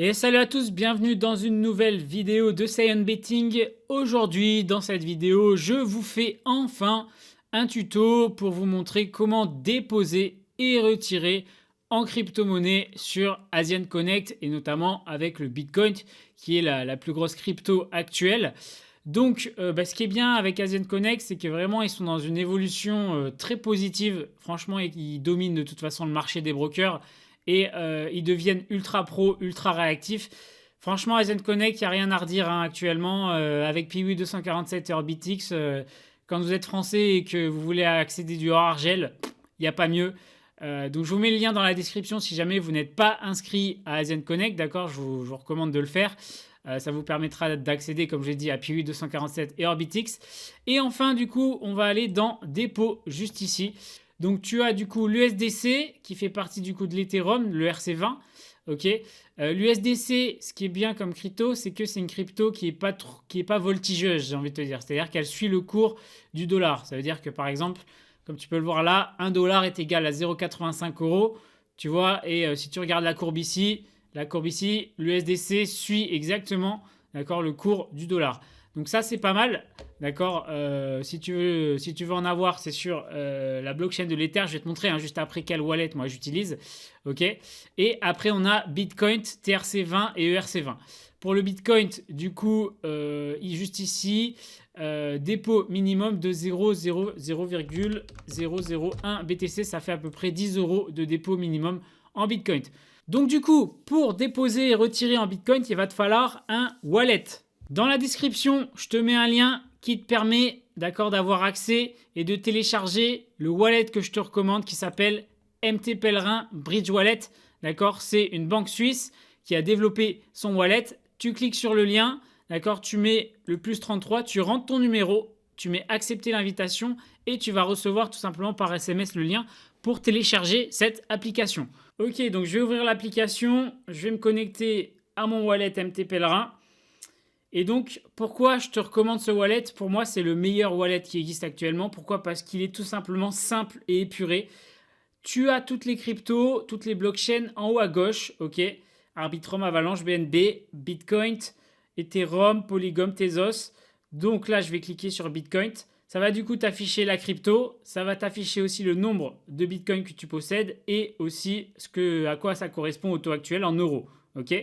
Et salut à tous, bienvenue dans une nouvelle vidéo de Saiyan Betting. Aujourd'hui, dans cette vidéo, je vous fais enfin un tuto pour vous montrer comment déposer et retirer en crypto-monnaie sur Asian Connect et notamment avec le Bitcoin qui est la plus grosse crypto actuelle. Donc, ce qui est bien avec Asian Connect, c'est que vraiment ils sont dans une évolution très positive. Franchement, ils dominent de toute façon le marché des brokers et ils deviennent ultra pro, ultra réactifs. Franchement, Asian Connect, il n'y a rien à redire hein, actuellement. Avec Piwi 247 et Orbitix, quand vous êtes français et que vous voulez accéder du hors argel, il n'y a pas mieux. Donc je vous mets le lien dans la description si jamais vous n'êtes pas inscrit à Asian Connect, d'accord, je vous recommande de le faire. Ça vous permettra d'accéder, comme j'ai dit, à Piwi 247 et Orbitix. Et enfin, du coup, on va aller dans dépôt, juste ici. Donc tu as du coup l'USDC qui fait partie du coup de l'Ethereum, le RC20. Ok. L'USDC, ce qui est bien comme crypto, c'est que c'est une crypto qui est pas voltigeuse, j'ai envie de te dire. C'est-à-dire qu'elle suit le cours du dollar. Ça veut dire que par exemple, comme tu peux le voir là, 1 dollar est égal à 0,85 euros. Tu vois, et si tu regardes la courbe ici, l'USDC suit exactement, d'accord, le cours du dollar. Donc ça, c'est pas mal, d'accord. Si tu veux en avoir, c'est sur la blockchain de l'Ether. Je vais te montrer hein, juste après quelle wallet moi j'utilise, ok. Et après, on a Bitcoin, TRC20 et ERC20. Pour le Bitcoin, du coup, juste ici, dépôt minimum de 0,001 BTC, ça fait à peu près 10 euros de dépôt minimum en Bitcoin. Donc du coup, pour déposer et retirer en Bitcoin, il va te falloir un wallet. Dans la description, je te mets un lien qui te permet d'avoir accès et de télécharger le wallet que je te recommande qui s'appelle MT Pèlerin Bridge Wallet. D'accord, c'est une banque suisse qui a développé son wallet. Tu cliques sur le lien, d'accord, tu mets le +33, tu rentres ton numéro, tu mets accepter l'invitation et tu vas recevoir tout simplement par SMS le lien pour télécharger cette application. Ok, donc je vais ouvrir l'application, je vais me connecter à mon wallet MT Pèlerin. Et donc, pourquoi je te recommande ce wallet? Pour moi, c'est le meilleur wallet qui existe actuellement. Pourquoi? Parce qu'il est tout simplement simple et épuré. Tu as toutes les cryptos, toutes les blockchains en haut à gauche, ok? Arbitrum, Avalanche, BNB, Bitcoin, Ethereum, Polygon, Tezos. Donc là, je vais cliquer sur Bitcoin. Ça va du coup t'afficher la crypto. Ça va t'afficher aussi le nombre de Bitcoin que tu possèdes et aussi à quoi ça correspond au taux actuel en euros, ok?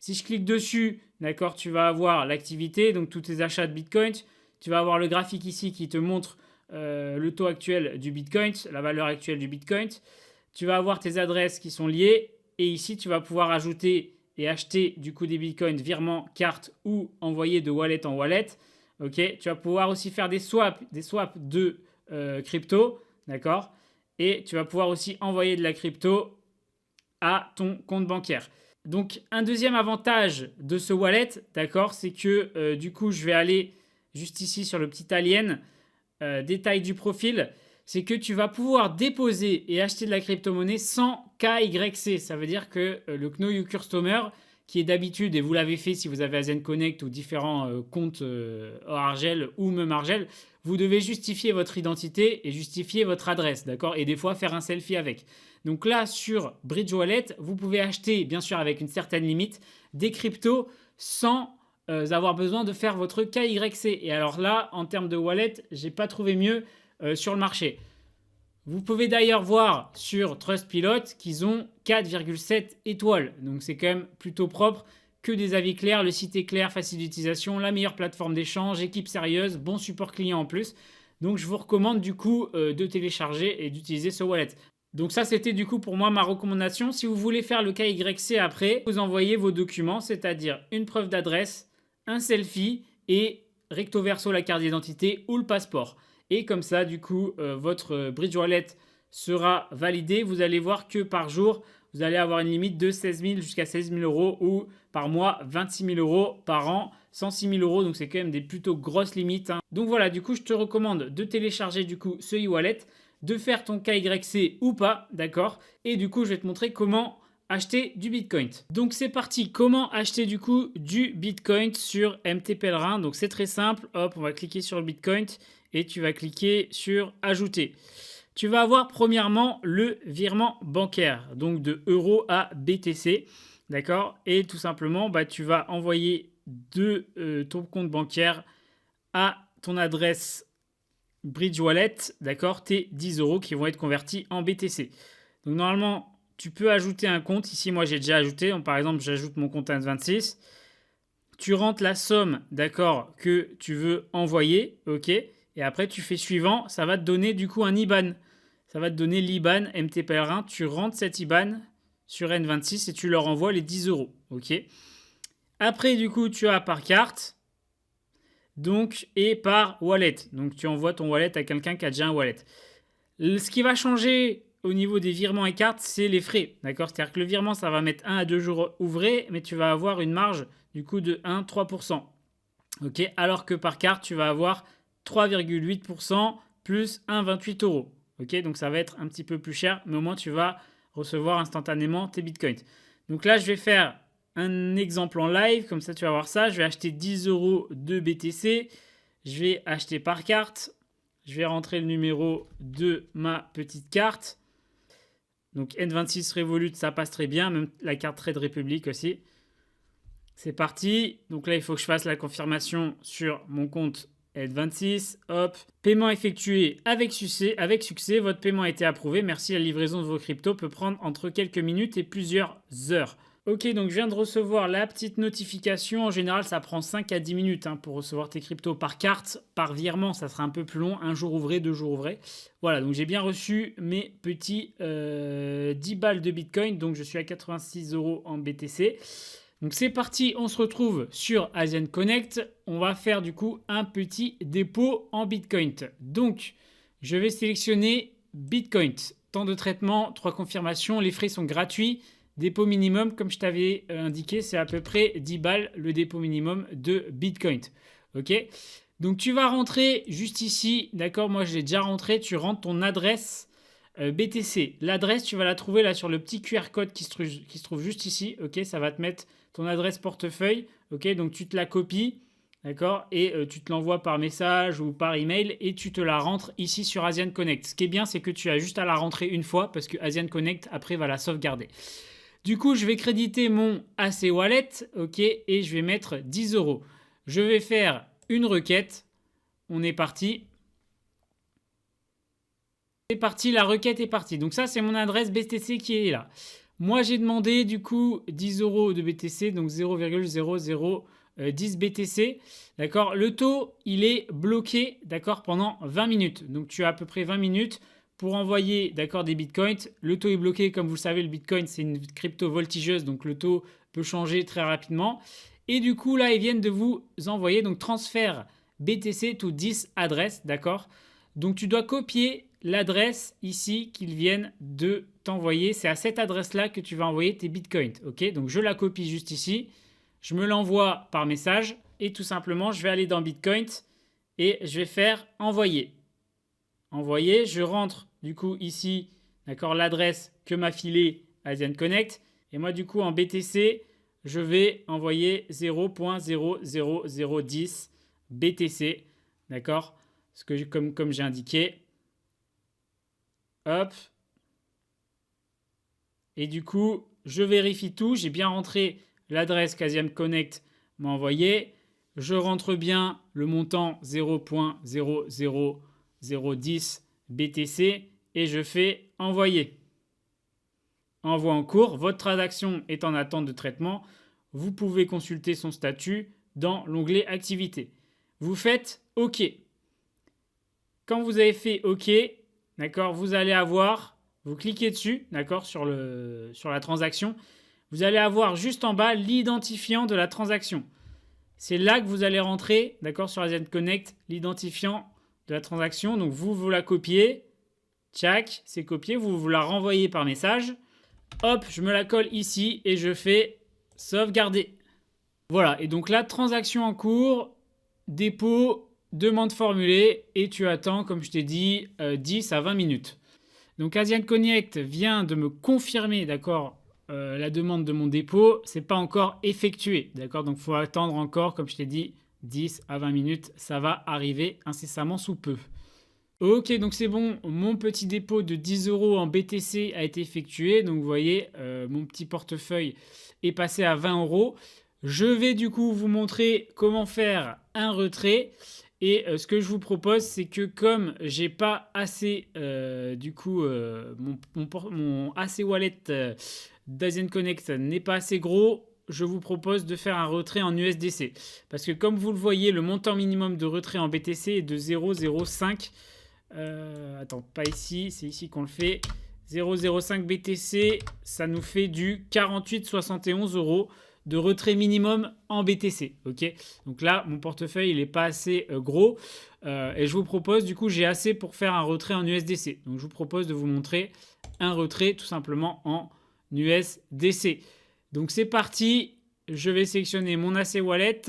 Si je clique dessus, d'accord, tu vas avoir l'activité, donc tous tes achats de Bitcoin. Tu vas avoir le graphique ici qui te montre le taux actuel du Bitcoin, la valeur actuelle du Bitcoin. Tu vas avoir tes adresses qui sont liées. Et ici, tu vas pouvoir ajouter et acheter du coup des Bitcoins, virement, carte ou envoyer de wallet en wallet. Ok. Tu vas pouvoir aussi faire des swaps de crypto. D'accord. Et tu vas pouvoir aussi envoyer de la crypto à ton compte bancaire. Donc, un deuxième avantage de ce wallet, d'accord, c'est que du coup, je vais aller juste ici sur le petit alien, détail du profil, c'est que tu vas pouvoir déposer et acheter de la crypto-monnaie sans KYC. Ça veut dire que le Know Your Customer, qui est d'habitude, et vous l'avez fait si vous avez Asian Connect ou différents comptes hors Argel ou même Argel, vous devez justifier votre identité et justifier votre adresse, d'accord? Et des fois faire un selfie avec. Donc là, sur Bridge Wallet, vous pouvez acheter, bien sûr avec une certaine limite, des cryptos sans avoir besoin de faire votre KYC. Et alors là, en termes de wallet, j'ai pas trouvé mieux sur le marché. Vous pouvez d'ailleurs voir sur Trustpilot qu'ils ont 4,7 étoiles. Donc c'est quand même plutôt propre, que des avis clairs, le site est clair, facile d'utilisation, la meilleure plateforme d'échange, équipe sérieuse, bon support client en plus. Donc je vous recommande du coup de télécharger et d'utiliser ce wallet. Donc ça, c'était du coup pour moi ma recommandation. Si vous voulez faire le KYC après, vous envoyez vos documents, c'est-à-dire une preuve d'adresse, un selfie et recto verso la carte d'identité ou le passeport. Et comme ça, du coup, votre Bridge Wallet sera validé. Vous allez voir que par jour, vous allez avoir une limite de 16 000 jusqu'à 16 000 euros ou par mois 26 000 euros, par an 106 000 euros. Donc c'est quand même des plutôt grosses limites. Hein. Donc voilà, du coup, je te recommande de télécharger du coup ce e-wallet, de faire ton KYC ou pas, d'accord? Et du coup, je vais te montrer comment acheter du Bitcoin. Donc c'est parti, comment acheter du coup du Bitcoin sur MT Pèlerin? Donc c'est très simple, hop, on va cliquer sur le Bitcoin et tu vas cliquer sur ajouter. Tu vas avoir premièrement le virement bancaire, donc de euros à BTC. d'accord? Et tout simplement, bah, tu vas envoyer de ton compte bancaire à ton adresse Bridge Wallet, d'accord? Tes 10 euros qui vont être convertis en BTC. Donc normalement, tu peux ajouter un compte. Ici, moi, j'ai déjà ajouté. Donc, par exemple, j'ajoute mon compte N26. Tu rentres la somme, d'accord, que tu veux envoyer, ok? Et après, tu fais suivant. Ça va te donner du coup un IBAN. Ça va te donner l'IBAN MT Pèlerin. Tu rentres cet IBAN sur N26 et tu leur envoies les 10 euros, ok? Après, du coup, tu as par carte, donc, et par wallet. Donc, tu envoies ton wallet à quelqu'un qui a déjà un wallet. Ce qui va changer au niveau des virements et cartes, c'est les frais. D'accord? C'est-à-dire que le virement, ça va mettre 1 à 2 jours ouvrés, mais tu vas avoir une marge du coup de 1,3%. Ok? Alors que par carte, tu vas avoir 3,8% plus 1,28 euros. Ok? Donc ça va être un petit peu plus cher, mais au moins tu vas recevoir instantanément tes bitcoins. Donc là, je vais faire un exemple en live, comme ça tu vas voir ça. Je vais acheter 10 euros de BTC. Je vais acheter par carte. Je vais rentrer le numéro de ma petite carte. Donc N26 Revolut, ça passe très bien. Même la carte Trade Republic aussi. C'est parti. Donc là, il faut que je fasse la confirmation sur mon compte N26. Hop. Paiement effectué avec succès. Votre paiement a été approuvé. Merci. La livraison de vos cryptos peut prendre entre quelques minutes et plusieurs heures. Ok, donc je viens de recevoir la petite notification. En général, ça prend 5 à 10 minutes pour recevoir tes cryptos par carte. Par virement, ça sera un peu plus long. 1 jour ouvré, 2 jours ouvrés. Voilà, donc j'ai bien reçu mes petits 10 balles de Bitcoin. Donc je suis à 86 euros en BTC. Donc c'est parti, on se retrouve sur Asian Connect. On va faire du coup un petit dépôt en Bitcoin. Donc je vais sélectionner Bitcoin. Temps de traitement, 3 confirmations. Les frais sont gratuits. Dépôt minimum, comme je t'avais indiqué, c'est à peu près 10 balles le dépôt minimum de Bitcoin. Ok? Donc tu vas rentrer juste ici, d'accord? Moi je l'ai déjà rentré. Tu rentres ton adresse BTC. L'adresse, tu vas la trouver là sur le petit QR code qui se trouve juste ici. Ok? Ça va te mettre ton adresse portefeuille. Ok? Donc tu te la copies. D'accord? Et tu te l'envoies par message ou par email et tu te la rentres ici sur Asian Connect. Ce qui est bien, c'est que tu as juste à la rentrer une fois parce que Asian Connect, après, va la sauvegarder. Du coup, je vais créditer mon AC Wallet, ok, et je vais mettre 10 euros. Je vais faire une requête. On est parti. C'est parti, la requête est partie. Donc ça, c'est mon adresse BTC qui est là. Moi, j'ai demandé du coup 10 euros de BTC, donc 0,0010 BTC. D'accord? Le taux, il est bloqué, d'accord, pendant 20 minutes. Donc tu as à peu près 20 minutes pour envoyer, d'accord, des bitcoins. Le taux est bloqué, comme vous le savez, le bitcoin, c'est une crypto voltigeuse, donc le taux peut changer très rapidement. Et du coup, là, ils viennent de vous envoyer, donc transfert BTC to 10 adresses, d'accord? Donc tu dois copier l'adresse ici qu'ils viennent de t'envoyer. C'est à cette adresse-là que tu vas envoyer tes bitcoins, ok? Donc je la copie juste ici. Je me l'envoie par message et tout simplement, je vais aller dans Bitcoin et je vais faire envoyer. Envoyer, je rentre du coup ici, d'accord, l'adresse que m'a filé Asian Connect. Et moi du coup en BTC, je vais envoyer 0.00010 BTC, d'accord, ce que comme j'ai indiqué. Hop. Et du coup, je vérifie tout. J'ai bien rentré l'adresse qu'Asian Connect m'a envoyée. Je rentre bien le montant 0.00010 BTC et je fais envoyer. Envoi en cours. Votre transaction est en attente de traitement. Vous pouvez consulter son statut dans l'onglet activité. Vous faites OK. Quand vous avez fait OK, d'accord, vous allez avoir, vous cliquez dessus, d'accord, sur la transaction. Vous allez avoir juste en bas l'identifiant de la transaction. C'est là que vous allez rentrer, d'accord, sur Asian Connect, l'identifiant de la transaction. Donc vous la copiez, tchac, c'est copié, vous la renvoyez par message. Hop, je me la colle ici et je fais sauvegarder. Voilà, et donc la transaction en cours, dépôt, demande formulée et tu attends, comme je t'ai dit, 10 à 20 minutes. Donc Asian Connect vient de me confirmer, d'accord, la demande de mon dépôt, c'est pas encore effectué, d'accord, donc il faut attendre encore, comme je t'ai dit, 10 à 20 minutes, ça va arriver incessamment sous peu. Ok, donc c'est bon, mon petit dépôt de 10 euros en BTC a été effectué. Donc vous voyez, mon petit portefeuille est passé à 20 euros. Je vais du coup vous montrer comment faire un retrait. Et ce que je vous propose, c'est que comme j'ai pas assez, mon AC Wallet d'Asian Connect n'est pas assez gros, je vous propose de faire un retrait en USDC. Parce que comme vous le voyez, le montant minimum de retrait en BTC est de 0,05. Attends, pas ici, c'est ici qu'on le fait. 0,05 BTC, ça nous fait du 48,71 euros de retrait minimum en BTC. Ok, donc là, mon portefeuille, il n'est pas assez gros. Et je vous propose, du coup, j'ai assez pour faire un retrait en USDC. Donc, je vous propose de vous montrer un retrait tout simplement en USDC. Donc, c'est parti. Je vais sélectionner mon AC Wallet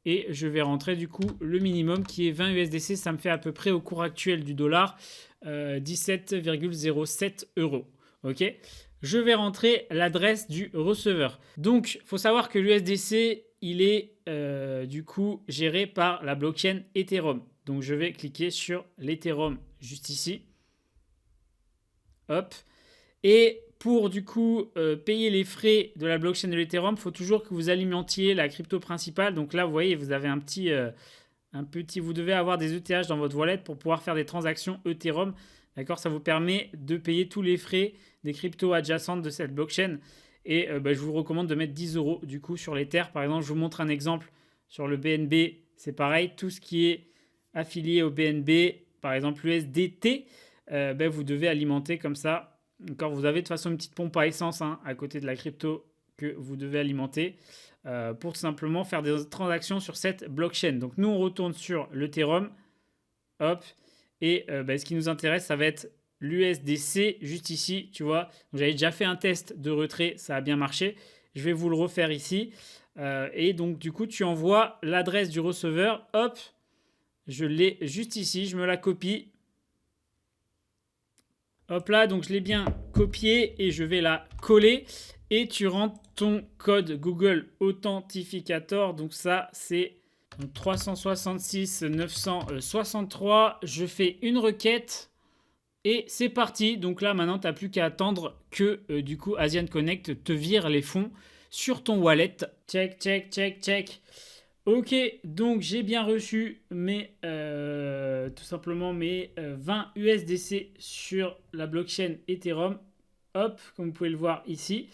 et je vais rentrer du coup le minimum qui est 20 USDC. Ça me fait à peu près au cours actuel du dollar 17,07 euros. Ok, je vais rentrer l'adresse du receveur. Donc, il faut savoir que l'USDC, il est du coup géré par la blockchain Ethereum. Donc, je vais cliquer sur l'Ethereum juste ici. Hop. Et pour du coup payer les frais de la blockchain de l'Ethereum, il faut toujours que vous alimentiez la crypto principale. Donc là, vous voyez, vous avez vous devez avoir des ETH dans votre wallet pour pouvoir faire des transactions Ethereum. D'accord, ça vous permet de payer tous les frais des cryptos adjacentes de cette blockchain. Et je vous recommande de mettre 10 euros du coup sur l'Ether. Par exemple, je vous montre un exemple sur le BNB. C'est pareil, tout ce qui est affilié au BNB, par exemple l'USDT, vous devez alimenter comme ça. Encore, vous avez de toute façon une petite pompe à essence à côté de la crypto que vous devez alimenter pour tout simplement faire des transactions sur cette blockchain. Donc nous, on retourne sur l'Ethereum. Hop. Et ce qui nous intéresse, ça va être l'USDC juste ici, tu vois. J'avais déjà fait un test de retrait, ça a bien marché. Je vais vous le refaire ici. Et donc, du coup, tu envoies l'adresse du receveur. Hop, je l'ai juste ici, je me la copie. Hop là, donc je l'ai bien copié et je vais la coller. Et tu rentres ton code Google Authentificator. Donc ça, c'est 366 963. Je fais une requête et c'est parti. Donc là, maintenant, tu n'as plus qu'à attendre que du coup, Asian Connect te vire les fonds sur ton wallet. Check, check, check, check. Ok, donc j'ai bien reçu tout simplement mes 20 USDC sur la blockchain Ethereum. Hop, comme vous pouvez le voir ici.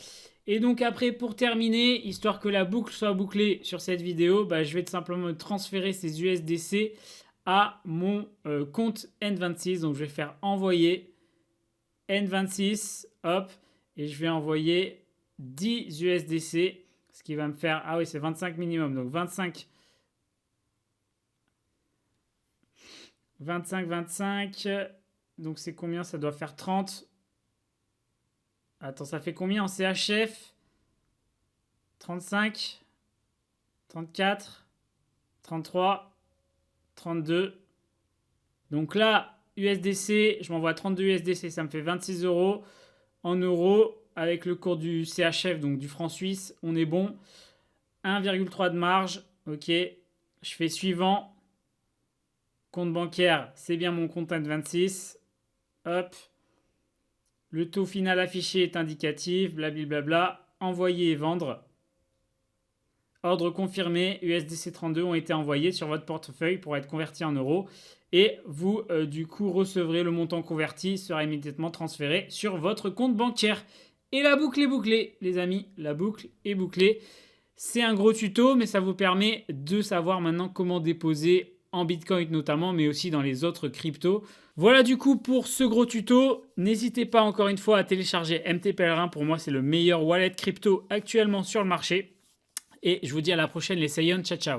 Et donc après, pour terminer, histoire que la boucle soit bouclée sur cette vidéo, je vais tout simplement transférer ces USDC à mon compte N26. Donc je vais faire envoyer N26, hop, et je vais envoyer 10 USDC. Ce qui va me faire, ah oui, c'est 25 minimum, donc 25, 25, donc c'est combien? Ça doit faire 30. Attends, ça fait combien en CHF? 35, 34, 33, 32. Donc là, USDC, je m'envoie 32 USDC, ça me fait 26 euros. En euros, avec le cours du CHF, donc du franc suisse, on est bon. 1,3 de marge. Ok. Je fais suivant. Compte bancaire, c'est bien mon compte N26. Hop. Le taux final affiché est indicatif. Blablabla. Envoyer et vendre. Ordre confirmé. USDC 32 ont été envoyés sur votre portefeuille pour être convertis en euros. Et vous, du coup, recevrez le montant converti, sera immédiatement transféré sur votre compte bancaire. Et la boucle est bouclée, les amis. La boucle est bouclée. C'est un gros tuto, mais ça vous permet de savoir maintenant comment déposer en Bitcoin notamment, mais aussi dans les autres cryptos. Voilà du coup pour ce gros tuto. N'hésitez pas encore une fois à télécharger MT Pèlerin. Pour moi, c'est le meilleur wallet crypto actuellement sur le marché. Et je vous dis à la prochaine les Saiyans. Ciao, ciao.